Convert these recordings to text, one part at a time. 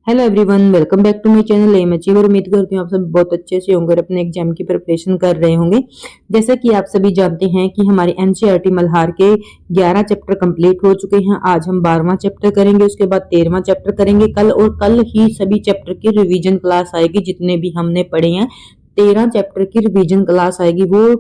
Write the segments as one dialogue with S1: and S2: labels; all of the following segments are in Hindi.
S1: Hello everyone, welcome back to my channel M achiever. उम्मीद करती हूँ आप सब बहुत अच्छे से होंगे और अपने एग्जाम की प्रिपरेशन कर रहे होंगे। जैसा कि आप सभी जानते हैं कि हमारे एनसीईआरटी मल्हार के 11 चैप्टर कंप्लीट हो चुके हैं। आज हम 12वां चैप्टर करेंगे, उसके बाद 13वां चैप्टर करेंगे कल, और कल ही सभी चैप्टर की रिविजन क्लास आएगी। जितने भी हमने पढ़े हैं 13 चैप्टर की रिविजन क्लास आएगी। वो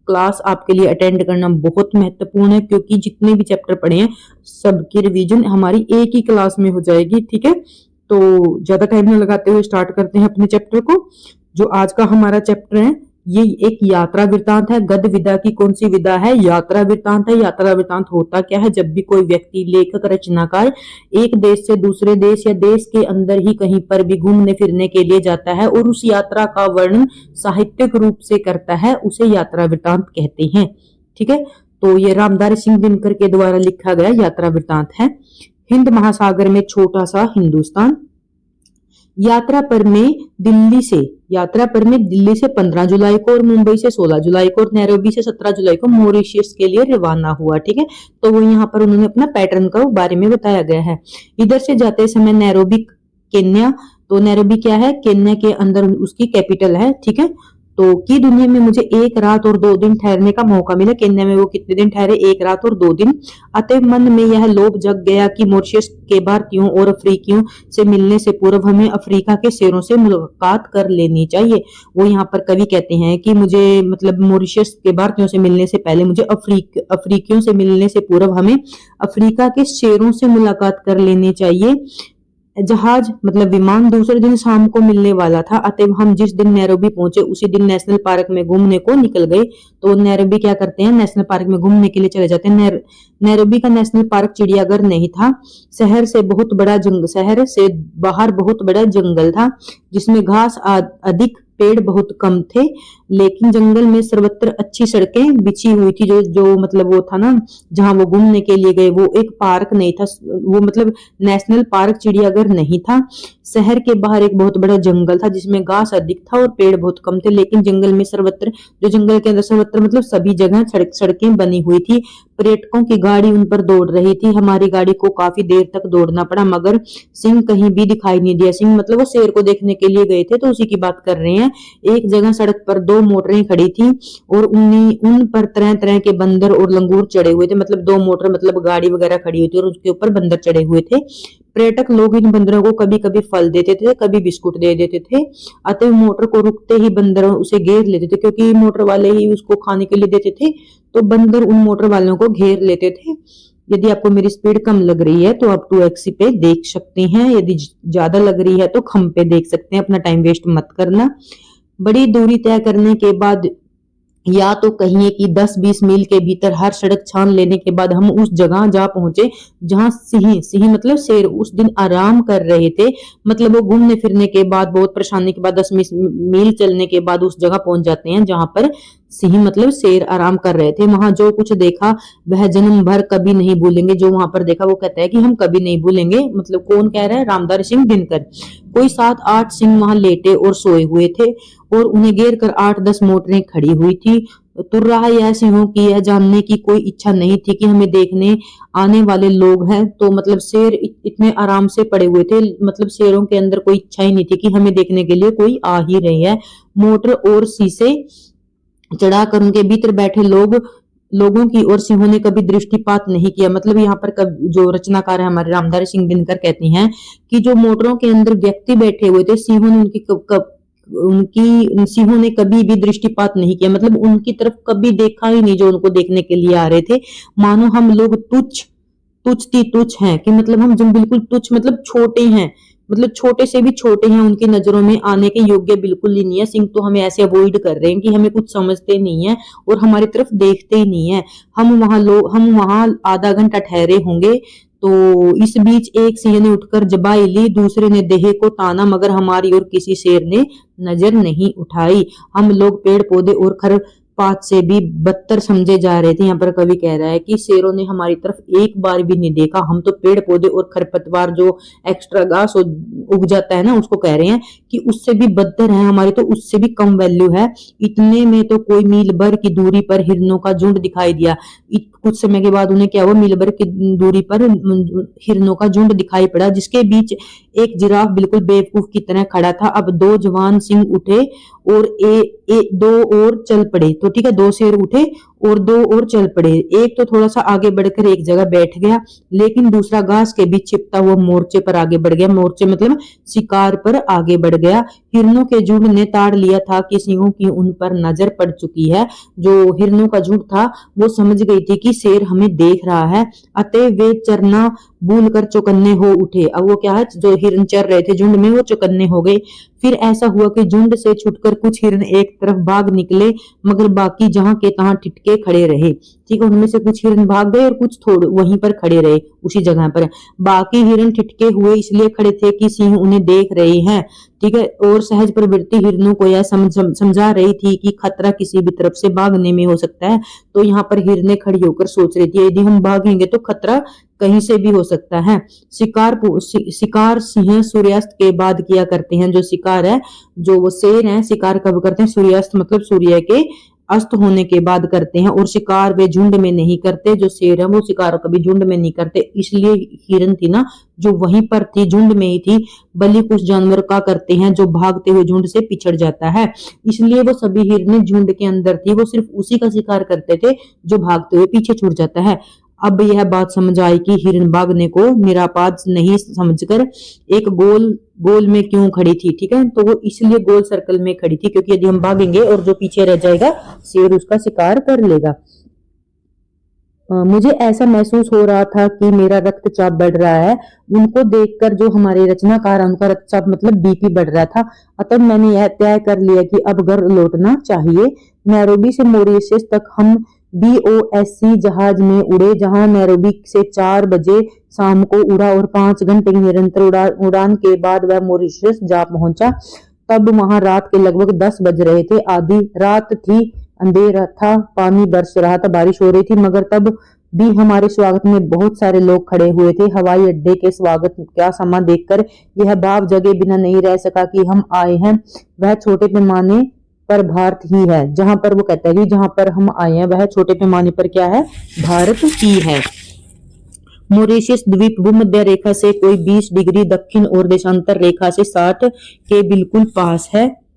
S1: क्लास आपके लिए अटेंड करना बहुत महत्वपूर्ण है, क्योंकि जितने भी चैप्टर पढ़े हैं सबकी रिवीजन हमारी एक ही क्लास में हो जाएगी। ठीक है, तो ज्यादा टाइम न लगाते हुए स्टार्ट करते हैं अपने चैप्टर को। जो आज का हमारा चैप्टर है ये एक यात्रा वृतांत है। गद्य विधा की कौन सी विधा है? यात्रा वृतांत है। यात्रा वृतांत होता क्या है? जब भी कोई व्यक्ति, लेखक, रचनाकार एक देश से दूसरे देश या देश के अंदर ही कहीं पर भी घूमने फिरने के लिए जाता है और उस यात्रा का वर्णन साहित्यिक रूप से करता है, उसे यात्रा वृतांत कहते हैं। ठीक है, तो ये रामधारी सिंह दिनकर के द्वारा लिखा गया यात्रा वृतांत है। हिंद महासागर में छोटा सा हिंदुस्तान। यात्रा पर में दिल्ली से 15 जुलाई को और मुंबई से 16 जुलाई को और नैरोबी से 17 जुलाई को मॉरिशस के लिए रवाना हुआ। ठीक है, तो वो यहाँ पर उन्होंने अपना पैटर्न का बारे में बताया गया है। इधर से जाते समय नैरोबी केन्या, तो नैरोबी क्या है? केन्या के अंदर उसकी कैपिटल है। ठीक है, तो की दुनिया में मुझे 1 रात और 2 दिन ठहरने का मौका मिला। केन्या में वो कितने दिन ठहरे? 1 रात और 2 दिन। अतः मन में यह लोभ जग गया कि मॉरिशस के भारतीयों और अफ्रीकियों से मिलने से पूर्व हमें अफ्रीका के शेरों से मुलाकात कर लेनी चाहिए। वो यहाँ पर कवि कहते हैं कि मुझे मतलब मॉरिशस के भारतीयों से मिलने से पहले मुझे अफ्रीकियों से मिलने से पूर्व हमें अफ्रीका के शेरों से मुलाकात कर लेनी चाहिए। जहाज मतलब विमान दूसरे दिन शाम को मिलने वाला था, अतः हम जिस दिन नैरोबी पहुंचे उसी दिन नेशनल पार्क में घूमने को निकल गए। तो नैरोबी क्या करते हैं? नेशनल पार्क में घूमने के लिए चले जाते हैं। नैरोबी का नेशनल पार्क चिड़ियाघर नहीं था। शहर से बाहर बहुत बड़ा जंगल था, जिसमें घास अधिक, पेड़ बहुत कम थे, लेकिन जंगल में सर्वत्र अच्छी सड़कें बिछी हुई थी। जो मतलब वो था ना, जहां वो घूमने के लिए गए, वो एक पार्क नहीं था, वो मतलब नेशनल पार्क चिड़ियाघर नहीं था। शहर के बाहर एक बहुत बड़ा जंगल था, जिसमें घास अधिक था और पेड़ बहुत कम थे, लेकिन जंगल में सर्वत्र, जो जंगल के अंदर सर्वत्र मतलब सभी जगह सड़कें बनी हुई थी। पर्यटकों की गाड़ी उन पर दौड़ रही थी। हमारी गाड़ी को काफी देर तक दौड़ना पड़ा, मगर सिंह कहीं भी दिखाई नहीं दिया। सिंह मतलब वो शेर को देखने के लिए गए थे, तो उसी की बात कर रहे हैं। एक जगह सड़क पर 2 मोटरें खड़ी थी और उन पर तरह तरह के बंदर और लंगूर चढ़े हुए थे। मतलब 2 मोटर मतलब गाड़ी वगैरह खड़ी हुई थी और उसके ऊपर बंदर चढ़े हुए थे। पर्यटक लोग इन बंदरों को कभी कभी फल देते थे, कभी बिस्कुट दे देते थे। अतः मोटर को रुकते ही बंदर उसे घेर लेते थे, क्योंकि मोटर वाले ही उसको खाने के लिए देते थे, तो बंदर उन मोटर वालों को घेर लेते थे। यदि आपको मेरी स्पीड कम लग रही है तो आप 2x पे देख सकते हैं, यदि ज्यादा लग रही है तो खम पे देख सकते हैं। अपना टाइम वेस्ट मत करना। बड़ी दूरी तय करने के बाद, या तो कहिए कि 10-20 मील के भीतर हर सड़क छान लेने के बाद हम उस जगह जा पहुंचे जहां सिंह मतलब शेर उस दिन आराम कर रहे थे। मतलब वो घूमने फिरने के बाद, बहुत परेशानी के बाद 10 मील चलने के बाद उस जगह पहुंच जाते हैं जहां पर सिंह मतलब शेर आराम कर रहे थे। वहां जो कुछ देखा वह जन्म भर कभी नहीं भूलेंगे। जो वहां पर देखा वो कहता है कि हम कभी नहीं भूलेंगे। मतलब कौन कह रहा है? रामधारी सिंह दिनकर। कोई 7-8 सिंह वहां लेटे और सोए हुए थे और उन्हें घेर कर 8-10 मोटरें खड़ी हुई थी। तुर्राह यह सिंहों की यह जानने की कोई इच्छा नहीं थी कि हमें देखने आने वाले लोग हैं। तो मतलब शेर इतने आराम से पड़े हुए थे, मतलब शेरों के अंदर कोई इच्छा ही नहीं थी कि हमें देखने के लिए कोई आ ही रही है। मोटर और शीशे चढ़ाकर उनके भीतर बैठे लोगों की और सिंहों ने कभी दृष्टिपात नहीं किया। मतलब यहाँ पर जो रचनाकार है हमारे रामधारी सिंह दिनकर कहते हैं कि जो मोटरों के अंदर व्यक्ति बैठे हुए थे, सिंहों ने कभी भी दृष्टिपात नहीं किया। मतलब उनकी तरफ कभी देखा ही नहीं, जो उनको देखने के लिए आ रहे थे। मानो हम लोग तुच्छ हैं, कि मतलब हम जब बिल्कुल तुच्छ मतलब छोटे हैं, मतलब छोटे से भी छोटे हैं, उनकी नजरों में आने के योग्य बिल्कुल ही नहीं है। सिंह तो हमें ऐसे अवॉइड कर रहे हैं कि हमें कुछ समझते नहीं है और हमारी तरफ देखते ही नहीं है। हम वहां आधा घंटा ठहरे होंगे। तो इस बीच एक सिंह ने उठकर जबाई ली, दूसरे ने देह को ताना, मगर हमारी और किसी शेर ने नजर नहीं उठाई। हम लोग पेड़ पौधे और पात से भी बदतर समझे जा रहे थे। यहाँ पर कवि कह रहा है कि शेरों ने हमारी तरफ एक बार भी नहीं देखा, हम तो पेड़ पौधे और खरपतवार जो एक्स्ट्रा घास उग जाता है ना, उसको कह रहे हैं कि उससे भी बदतर है, हमारी तो उससे भी कम वैल्यू है। इतने में तो कोई मील भर की दूरी पर हिरणों का झुंड दिखाई दिया। कुछ समय के बाद उन्हें क्या हुआ, मील भर की दूरी पर हिरणों का झुंड दिखाई पड़ा, जिसके बीच एक जिराफ बिल्कुल बेवकूफ की तरह खड़ा था। अब दो जवान सिंह उठे और दो और चल पड़े। तो ठीक है, दो शेर उठे और दो और चल पड़े। एक तो थोड़ा सा आगे बढ़कर एक जगह बैठ गया, लेकिन दूसरा घास के बीच छिपता हुआ मोर्चे पर आगे बढ़ गया। मोर्चे मतलब शिकार पर आगे बढ़ गया। हिरणों के झुंड ने ताड़ लिया था कि सिंहों की उन पर नजर पड़ चुकी है। जो हिरणों का झुंड था वो समझ गई थी कि शेर हमें देख रहा है, अतः वे चरना भूल कर चौकन्ने हो उठे। अब वो क्या है, जो हिरण चर रहे थे झुंड में, वो चौकन्ने हो गए। फिर ऐसा हुआ कि झुंड से छुटकर कुछ हिरण एक तरफ भाग निकले, मगर बाकी जहां के तहां टिटके खड़े रहे। ठीक है, उनमें से कुछ हिरण भाग गए और कुछ थोड़े वहीं पर खड़े रहे उसी जगह पर। बाकी हिरण टिटके हुए इसलिए खड़े थे कि सिंह उन्हें देख रहे हैं। ठीक है, और सहज प्रवृत्ति हिरणों को यह समझा रही थी कि खतरा किसी भी तरफ से भागने में हो सकता है। तो यहाँ पर हिरने खड़ी होकर सोच रही थी, यदि हम भागेंगे तो खतरा कहीं से भी हो सकता है। शिकार सिंह सूर्यास्त के बाद किया करते हैं। जो शिकार है, जो वो शेर है, शिकार कब करते हैं, सूर्यास्त मतलब सूर्य के अस्त होने के बाद करते हैं। और शिकार वे झुंड में नहीं करते, जो शेर है वो शिकार कभी झुंड में नहीं करते। इसलिए हिरन थी ना, जो वहीं पर थी, झुंड में ही थी। बल्कि कुछ जानवर क्या करते हैं, जो भागते हुए झुंड से पिछड़ जाता है, इसलिए वो सभी हिरने झुंड के अंदर थी। वो सिर्फ उसी का शिकार करते थे जो भागते हुए पीछे छूट जाता है। अब यह बात समझ आई कि हिरण भागने को निरापद नहीं समझकर एक गोल में क्यों खड़ी थी। ठीक है, तो वो इसलिए गोल सर्कल में खड़ी थी, क्योंकि यदि हम भागेंगे और जो पीछे रह जाएगा शेर उसका शिकार कर लेगा। मुझे ऐसा महसूस हो रहा था कि मेरा रक्तचाप बढ़ रहा है। उनको देखकर जो हमारे रचनाकार हैं उनका रक्तचाप मतलब बीपी बढ़ रहा था। अतः मैंने यह तय कर लिया कि अब घर लौटना चाहिए। नैरोबी से मॉरिशस तक हम BOSC जहाज में उड़े, जहां नैरोबी से 4 बजे शाम को उड़ा और 5 घंटे की निरंतर उड़ान के बाद वह मॉरिशस जा पहुंचा। तब वहां रात के लगभग 10 बज रहे थे। आधी रात थी, अंधेरा था, पानी बरस रहा था, बारिश हो रही थी, मगर तब भी हमारे स्वागत में बहुत सारे लोग खड़े हुए थे। हवाई अड्डे के स्वागत का समा देखकर यह भाव जगे बिना नहीं रह सका कि हम आए हैं वह छोटे पैमाने पर भारत ही है। जहां पर वो कहता है कि जहां पर हम आए हैं वह छोटे पैमाने पर क्या है, भारत ही है। मॉरिशस द्वीप भूमध्य रेखा से कोई 20 डिग्री दक्षिण और देशांतर रेखा से 60 के बिल्कुल पास है।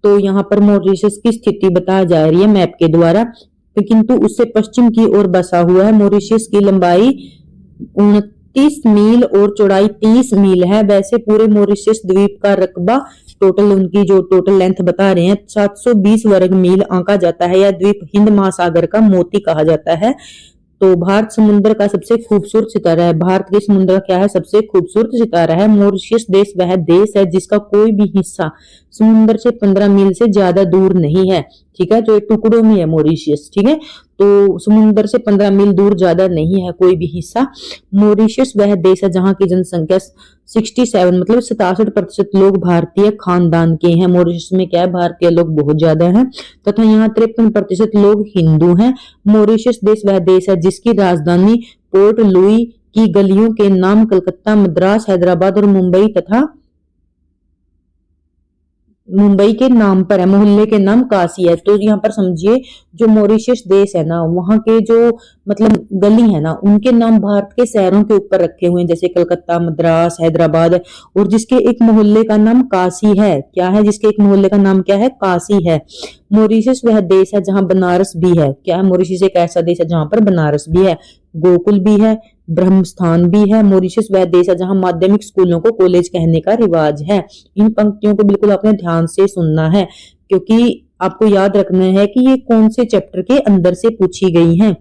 S1: तो यहाँ पर मॉरिशस की स्थिति बताई जा रही है मैप के द्वारा, किंतु उससे पश्चिम की ओर बसा हुआ है। मॉरिशस की लंबाई 29 मील और चौड़ाई 30 मील है। वैसे पूरे मॉरिशस द्वीप का रकबा टोटल, उनकी जो टोटल लेंथ बता रहे हैं, 720 वर्ग मील आंका जाता है। यह द्वीप हिंद महासागर का मोती कहा जाता है। तो भारत समुद्र का सबसे खूबसूरत सितारा है। भारत के समुद्र का क्या है, सबसे खूबसूरत सितारा है। मॉरिशस देश वह देश है जिसका कोई भी हिस्सा समुद्र से 15 मील से ज्यादा दूर नहीं है। ठीक है, जो टुकड़ों में है मॉरिशस। ठीक है, तो समुद्र से 15 मील दूर ज्यादा नहीं है कोई भी हिस्सा। मॉरिशस वह देश है जहां की जनसंख्या 67 मतलब 67% लोग भारतीय खानदान के हैं। मॉरिशस में क्या है, भारतीय लोग बहुत ज्यादा हैं, तथा यहाँ 53% लोग हिंदू हैं। मॉरिशस देश वह देश है जिसकी राजधानी पोर्ट लुई की गलियों के नाम कलकत्ता, मद्रास, हैदराबाद और मुंबई के नाम पर है। मोहल्ले के नाम काशी है। तो यहाँ पर समझिए, जो मॉरिशस देश है ना, वहां के जो मतलब गली है ना, उनके नाम भारत के शहरों के ऊपर रखे हुए हैं, जैसे कलकत्ता, मद्रास, हैदराबाद, और जिसके एक मोहल्ले का नाम काशी है। क्या है, जिसके एक मोहल्ले का नाम क्या है, काशी है। मॉरिशस वह देश है जहां बनारस भी है। क्या है, मॉरिशस एक ऐसा देश है जहां पर बनारस भी है, गोकुल भी है, ब्रह्म स्थान भी है। मॉरिशस वह देश है जहां माध्यमिक स्कूलों को कॉलेज कहने का रिवाज है। इन पंक्तियों को बिल्कुल आपने ध्यान से सुनना है, क्योंकि आपको याद रखना है कि ये कौन से चैप्टर के अंदर से पूछी गई हैं।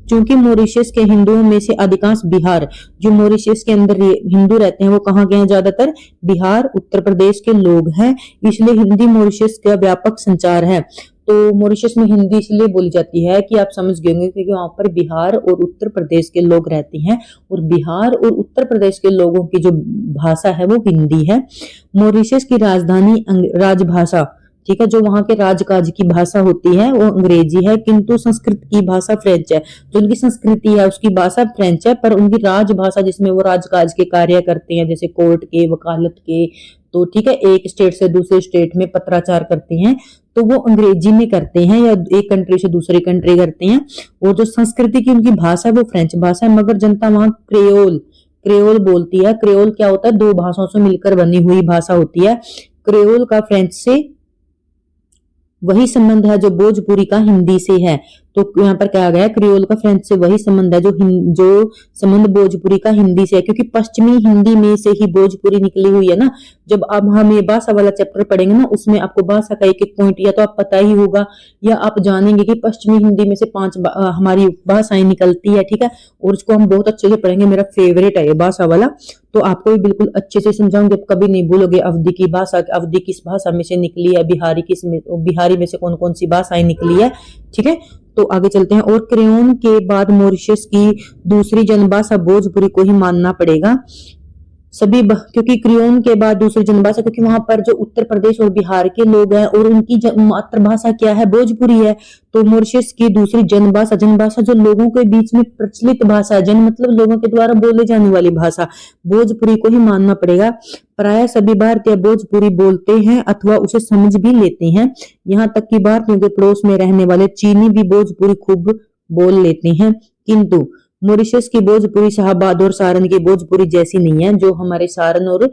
S1: क्योंकि मॉरिशस के हिंदुओं में से अधिकांश बिहार, जो मॉरिशस के अंदर हिंदू रहते हैं वो कहाँ के हैं, ज्यादातर बिहार, उत्तर प्रदेश के लोग हैं। इसलिए हिंदी मॉरिशस का व्यापक संचार है। तो मॉरिशस में हिंदी इसलिए बोली जाती है कि आप समझ गए होंगे, क्योंकि वहां पर बिहार और उत्तर प्रदेश के लोग रहते हैं, और बिहार और उत्तर प्रदेश के लोगों की जो भाषा है वो हिंदी है। मॉरिशस की राजधानी राजभाषा ठीक है। जो वहां के राजकाज की भाषा होती है वो अंग्रेजी है, किंतु संस्कृत की भाषा फ्रेंच है। जो उनकी संस्कृति है उसकी भाषा फ्रेंच है, पर उनकी राजभाषा जिसमें वो राजकाज के कार्य करते हैं, जैसे कोर्ट के, वकालत के, तो ठीक है, एक स्टेट से दूसरे स्टेट में पत्राचार करते हैं, तो वो अंग्रेजी में करते हैं, या एक कंट्री से दूसरी कंट्री करते हैं। और जो संस्कृति की उनकी भाषा है वो फ्रेंच भाषा है, मगर जनता वहां क्रेओल क्रेओल बोलती है। क्रेओल क्या होता है? दो भाषाओं से मिलकर बनी हुई भाषा होती है। क्रेओल का फ्रेंच से वही संबंध है जो भोजपुरी का हिंदी से है। तो यहाँ पर कहा गया क्रियोल का फ्रेंच से वही संबंध है जो संबंध भोजपुरी का हिंदी से है, क्योंकि पश्चिमी हिंदी में से ही भोजपुरी निकली हुई है ना। जब अब हम ये भाषा वाला चैप्टर पढ़ेंगे ना, उसमें आपको भाषा का एक एक पॉइंट या तो आप पता ही होगा, या आप जानेंगे कि पश्चिमी हिंदी में से 5 हमारी भाषाएं निकलती है, ठीक है। और उसको हम बहुत अच्छे से पढ़ेंगे, मेरा फेवरेट है ये भाषा वाला, तो आपको भी बिल्कुल अच्छे से समझाऊंगे, कभी नहीं भूलोगे। अवधी की भाषा, अवधी किस भाषा में से निकली है, बिहारी में से कौन कौन सी भाषाएं निकली है, ठीक है। तो आगे चलते हैं। और क्रेओल के बाद मॉरिशस की दूसरी जनभाषा भोजपुरी को ही मानना पड़ेगा। क्योंकि क्रियोल के बाद दूसरी जनभाषा, क्योंकि वहां पर जो उत्तर प्रदेश और बिहार के लोग हैं और उनकी मातृभाषा क्या है? भोजपुरी है। तो मॉरिशस की दूसरी जनभाषा जो लोगों के बीच में प्रचलित भाषा है, जन मतलब लोगों के द्वारा बोले जाने वाली भाषा, भोजपुरी को ही मानना पड़ेगा। प्राय सभी भारतीय भोजपुरी बोलते हैं अथवा उसे समझ भी लेते हैं। यहाँ तक कि भारतीयों के पड़ोस में रहने वाले चीनी भी भोजपुरी खूब बोल लेते हैं, किंतु मॉरिशस की भोजपुरी शाहबाद और सारण की भोजपुरी जैसी नहीं है। जो हमारे सारण और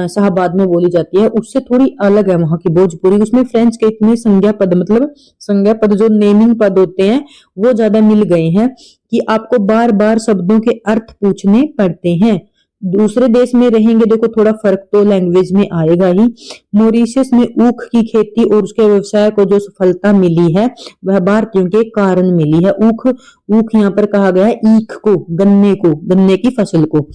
S1: शाहबाद में बोली जाती है उससे थोड़ी अलग है वहां की भोजपुरी। उसमें फ्रेंच के इतने संज्ञा पद, मतलब संज्ञा पद जो नेमिंग पद होते हैं वो ज्यादा मिल गए हैं कि आपको बार बार शब्दों के अर्थ पूछने पड़ते हैं। दूसरे देश में रहेंगे, देखो थोड़ा फर्क तो लैंग्वेज में आएगा ही। मॉरिशस में ऊख की खेती और उसके व्यवसाय को जो सफलता मिली है वह भारतीयों के कारण मिली है। ऊख यहाँ पर कहा गया है ईख को, गन्ने की फसल को।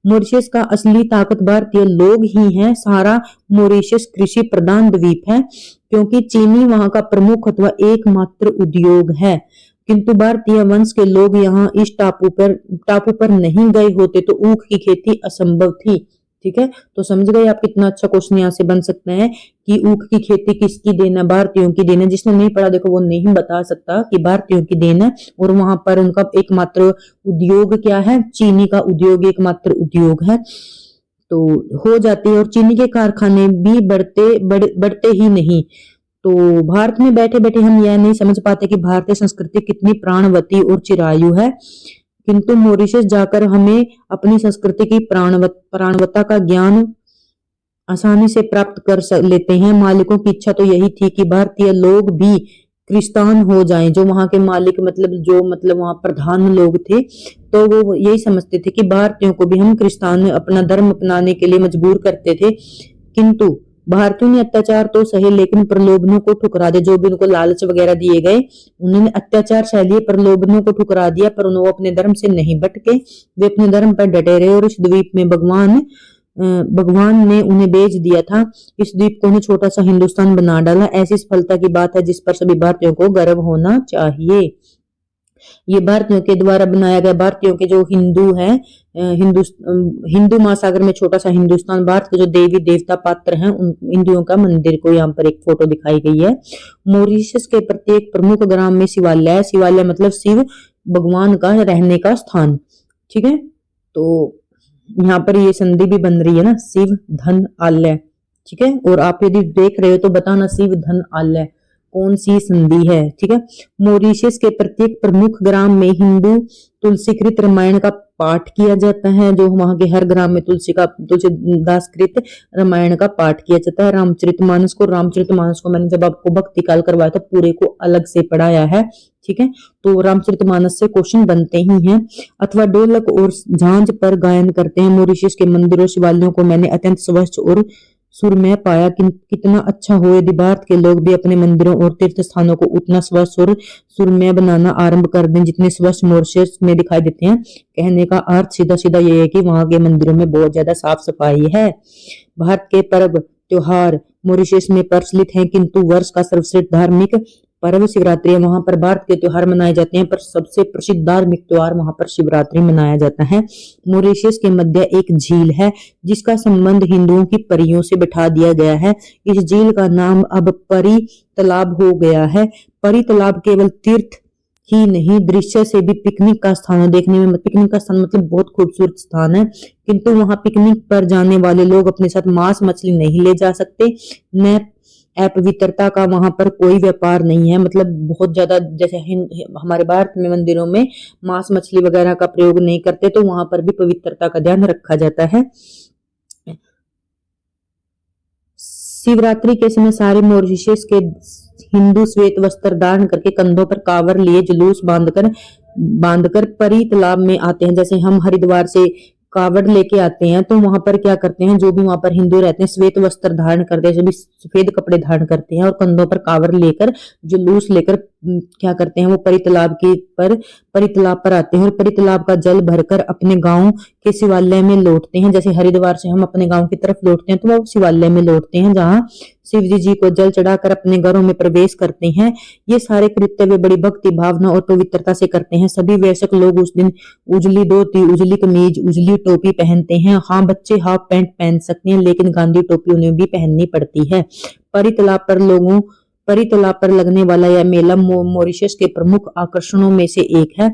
S1: मॉरिशस का असली ताकत भारतीय लोग ही हैं। सारा मॉरिशस कृषि प्रधान द्वीप है, क्योंकि चीनी वहां का प्रमुख अथवा एकमात्र उद्योग है। किंतु भारतीय वंश के लोग यहाँ इस टापू पर नहीं गए होते तो ऊख की खेती असंभव थी, ठीक है। तो समझ गए आप? कितना अच्छा क्वेश्चन यहाँ से बन सकता है कि ऊख की खेती किसकी देन है? भारतीयों की देन है। जिसने नहीं पढ़ा देखो वो नहीं बता सकता कि भारतीयों की देन है। और वहां पर उनका एकमात्र उद्योग क्या है? चीनी का उद्योग एकमात्र उद्योग है। तो हो जाती है, और चीनी के कारखाने भी बढ़ते ही नहीं। तो भारत में बैठे बैठे हम यह नहीं समझ पाते कि भारतीय संस्कृति कितनी प्राणवती और चिरायु है, किंतु मॉरिशस जाकर हमें अपनी संस्कृति की प्राणवता का ज्ञान आसानी से प्राप्त कर लेते हैं। मालिकों की इच्छा तो यही थी कि भारतीय लोग भी क्रिस्तान हो जाएं। जो वहां के मालिक मतलब वहां प्रधान लोग थे, तो वो यही समझते थे कि भारतीयों को भी हम क्रिस्तान अपना धर्म अपनाने के लिए मजबूर करते थे। किंतु भारतीयों ने अत्याचार तो सहे, लेकिन प्रलोभनों को ठुकरा दिया। जो भी उनको लालच वगैरह दिए गए, उन्होंने अत्याचार सह लिए, प्रलोभनों को ठुकरा दिया, पर उन्होंने अपने धर्म से नहीं भटके। वे अपने धर्म पर डटे रहे, और इस द्वीप में भगवान ने उन्हें भेज दिया था। इस द्वीप को उन्हें छोटा सा हिंदुस्तान बना डाला। ऐसी सफलता की बात है जिस पर सभी भारतीयों को गर्व होना चाहिए। ये भारतीयों के द्वारा बनाया गया, भारतीयों के जो हिंदू हैं, हिंदू महासागर में छोटा सा हिंदुस्तान, भारत के जो देवी देवता पात्र हैं उन हिंदुओं का मंदिर को यहाँ पर एक फोटो दिखाई गई है। मॉरिशस के प्रत्येक प्रमुख ग्राम में शिवालय है। शिवालय मतलब शिव भगवान का रहने का स्थान, ठीक है। तो यहाँ पर ये संधि भी बन रही है ना, शिव धन आलय, ठीक है। और आप यदि देख रहे हो तो बताना शिव धन आलय कौन सी संधि है, ठीक है। मॉरिशस के प्रत्येक प्रमुख ग्राम में हिंदू तुलसीकृत रामायण का पाठ किया जाता है। जो वहां के हर ग्राम में तुलसीदासकृत रामायण का पाठ किया जाता है। रामचरितमानस को मैंने जब आपको भक्ति काल करवाया था पूरे को अलग से पढ़ाया है, ठीक है। तो रामचरितमानस से क्वेश्चन बनते ही हैं। अथवा ढोलक और झांझ पर गायन करते हैं। मॉरिशस के मंदिरों शिवालयों को मैंने अत्यंत स्वच्छ और सुरमय पाया। कितना अच्छा हो यदि भारत के लोग भी अपने मंदिरों और तीर्थ स्थानों को उतना स्वच्छ और सुरमय बनाना आरंभ कर दें जितने स्वच्छ मॉरिशस में दिखाई देते हैं। कहने का अर्थ सीधा सीधा ये है कि वहां के मंदिरों में बहुत ज्यादा साफ सफाई है। भारत के पर्व त्योहार मॉरिशस में प्रचलित हैं, किंतु वर्ष का सर्वश्रेष्ठ धार्मिक पर्व शिवरात्रि है, वहां पर भारत के त्योहार मनाए जाते हैं, पर सबसे प्रसिद्ध धार्मिक त्योहार वहां पर शिवरात्रि मनाया जाता है। मॉरिशस के मध्य एक झील है जिसका संबंध हिंदुओं की परियों से बैठा दिया गया है। इस झील का नाम अब परी तालाब हो गया है। परी तालाब केवल तीर्थ ही नहीं, दृश्य से भी पिकनिक का स्थान है। देखने में पिकनिक का स्थान मतलब बहुत खूबसूरत स्थान है, किंतु वहां पिकनिक पर जाने वाले लोग अपने साथ मांस मछली नहीं ले जा सकते। न अपवित्रता का वहां पर कोई व्यापार नहीं है, मतलब बहुत ज्यादा जैसे हमारे भारत में मंदिरों में मांस मछली वगैरह का प्रयोग नहीं करते, तो वहां पर भी पवित्रता का ध्यान रखा जाता है। शिवरात्रि के समय सारे मॉरिशस के हिंदू श्वेत वस्त्र धारण करके कंधों पर कांवर लिए जुलूस बांधकर परी तालाब में आते हैं। जैसे हम हरिद्वार से कावड़ लेके आते हैं, तो वहां पर क्या करते हैं, जो भी वहां पर हिंदू रहते हैं श्वेत वस्त्र धारण करते हैं, सभी सफेद कपड़े धारण करते हैं और कंधों पर कावड़ लेकर जुलूस लेकर क्या करते हैं, वो परी तालाब पर आते हैं और परी तालाब का जल भरकर अपने गांव के शिवालय में लौटते हैं। जैसे हरिद्वार से हम अपने गांव की तरफ लौटते हैं, तो वो शिवालय में लौटते हैं जहाँ शिव जी को जल चढ़ाकर अपने घरों में प्रवेश करते हैं। ये सारे कृत्य वे बड़ी भक्ति भावना और पवित्रता से करते हैं। सभी वयस्क लोग उस दिन उजली धोती, उजली कमीज, उजली टोपी पहनते हैं। हाँ, बच्चे हाफ पैंट पहन सकते हैं, लेकिन गांधी टोपी उन्हें भी पहननी पड़ती है। परी तालाब पर लगने वाला यह मेला मॉरिशस के प्रमुख आकर्षणों में से एक है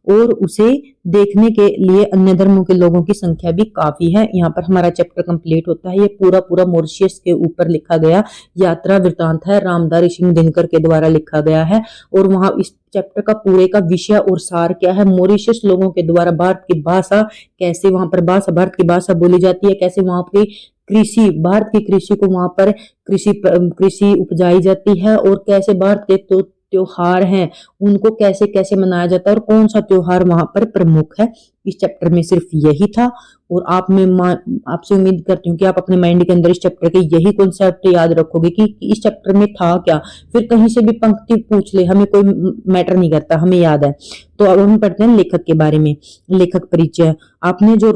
S1: और उसे देखने के लिए अन्य धर्मों के लोगों की संख्या भी काफी है। यहाँ पर हमारा चैप्टर कंप्लीट होता है। ये पूरा मॉरिशस के ऊपर लिखा गया यात्रा वृतांत है, रामधारी सिंह दिनकर के द्वारा लिखा गया है। और वहां इस चैप्टर का पूरे का विषय और सार क्या है, मॉरिशस लोगों के द्वारा भारत की भाषा कैसे, वहां पर भारत की भाषा बोली जाती है, कैसे वहां की कृषि, भारत की कृषि को वहां पर कृषि उपजाई जाती है, और कैसे भारत के तो त्योहार हैं उनको कैसे कैसे मनाया जाता है और कौन सा त्योहार वहां पर प्रमुख है। इस चैप्टर में सिर्फ यही था और आपसे उम्मीद करती हूँ कि आप अपने माइंड के अंदर इस चैप्टर के यही कॉन्सेप्ट याद रखोगे कि इस चैप्टर में था क्या। फिर कहीं से भी पंक्ति पूछ ले, हमें कोई मैटर नहीं करता, हमें याद है। तो अब हम पढ़ते हैं लेखक के बारे में। लेखक परिचय। आपने जो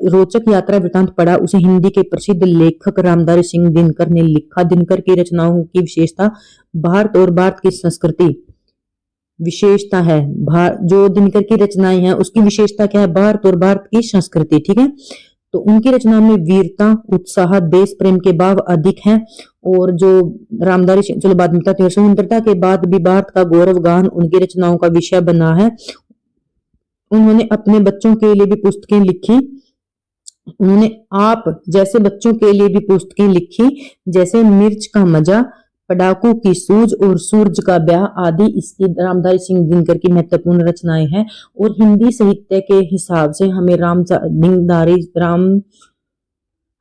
S1: रोचक यात्रा वृतांत पढ़ा उसे हिंदी के प्रसिद्ध लेखक रामधारी सिंह दिनकर ने लिखा। दिनकर की रचनाओं की विशेषता भारत और भारत की संस्कृति विशेषता है। जो दिनकर की रचनाएं हैं उसकी विशेषता क्या है, भारत और भारत की संस्कृति। ठीक है, तो उनकी रचनाओं में वीरता, उत्साह, देश प्रेम के भाव अधिक हैं। और जो रामधारी सिंह, चलो बाद में बताते हैं, स्वतंत्रता के बाद भी भारत का गौरव गान उनकी रचनाओं का विषय बना है। उन्होंने अपने बच्चों के लिए भी पुस्तकें लिखी। उन्होंने आप जैसे बच्चों के लिए भी पुस्तकें लिखी, जैसे मिर्च का मजा, पढ़ाकू की सूझ और सूरज का ब्याह आदि इसकी रामधारी सिंह दिनकर की महत्वपूर्ण रचनाएं हैं। और हिंदी साहित्य के हिसाब से हमें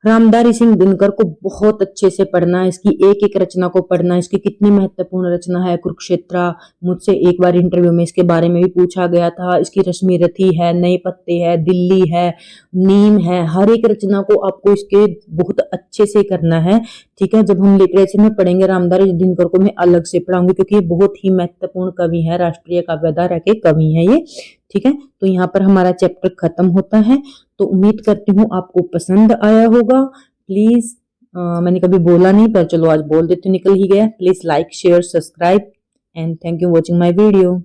S1: रामधारी सिंह दिनकर को बहुत अच्छे से पढ़ना है, इसकी एक एक रचना को पढ़ना है। इसकी कितनी महत्वपूर्ण रचना है, कुरुक्षेत्र, मुझसे एक बार इंटरव्यू में इसके बारे में भी पूछा गया था। इसकी रश्मि रथी है, नए पत्ते है, दिल्ली है, नीम है, हर एक रचना को आपको इसके बहुत अच्छे से करना है। ठीक है, जब हम लिटरेचर में पढ़ेंगे रामधारी दिनकर को मैं अलग से पढ़ाऊंगी, क्योंकि ये बहुत ही महत्वपूर्ण कवि है, राष्ट्रीय काव्यधारा के कवि है ये। ठीक है, तो यहाँ पर हमारा चैप्टर खत्म होता है। तो उम्मीद करती हूँ आपको पसंद आया होगा। प्लीज मैंने कभी बोला नहीं, पर चलो आज बोल देती हूँ, निकल ही गया। Please like, share, subscribe and thank you watching my video.